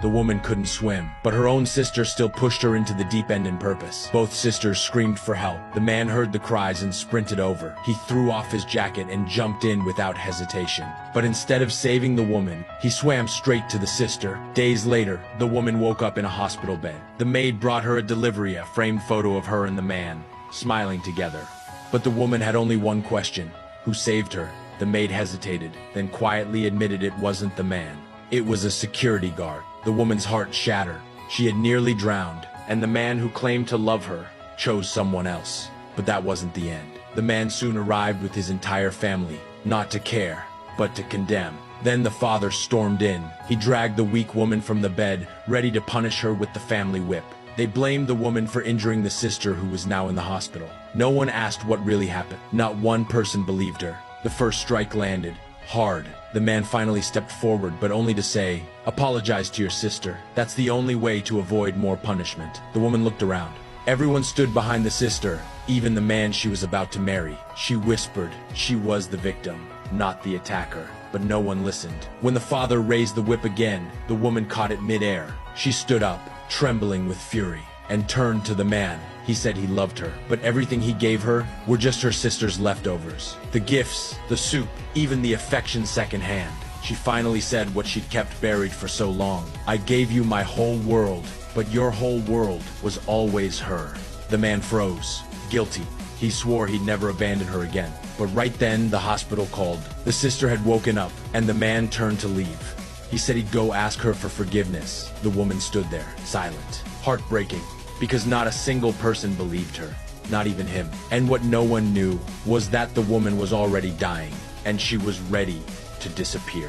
The woman couldn't swim, but her own sister still pushed her into the deep end in purpose. Both sisters screamed for help. The man heard the cries and sprinted over. He threw off his jacket and jumped in without hesitation. But instead of saving the woman, he swam straight to the sister. Days later, the woman woke up in a hospital bed. The maid brought her a framed photo of her and the man, smiling together. But the woman had only one question: who saved her? The maid hesitated, then quietly admitted it wasn't the man. It was a security guard. The woman's heart shattered. She had nearly drowned, and the man who claimed to love her chose someone else. But that wasn't the end. The man soon arrived with his entire family, not to care, but to condemn. Then the father stormed in. He dragged the weak woman from the bed, ready to punish her with the family whip. They blamed the woman for injuring the sister who was now in the hospital. No one asked what really happened. Not one person believed her. The first strike landed hard. The man finally stepped forward, but only to say, "Apologize to your sister. That's the only way to avoid more punishment." The woman looked around. Everyone stood behind the sister, even the man she was about to marry. She whispered she was the victim, not the attacker, but no one listened. When the father raised the whip again, the woman caught it mid-air. She stood up, trembling with fury, and turned to the man. He said he loved her, but everything he gave her were just her sister's leftovers. The gifts, the soup, even the affection secondhand. She finally said what she'd kept buried for so long. "I gave you my whole world, but your whole world was always her." The man froze, guilty. He swore he'd never abandon her again. But right then, the hospital called. The sister had woken up, and the man turned to leave. He said he'd go ask her for forgiveness. The woman stood there, silent, heartbreaking, because not a single person believed her, not even him. And what no one knew was that the woman was already dying, and she was ready to disappear.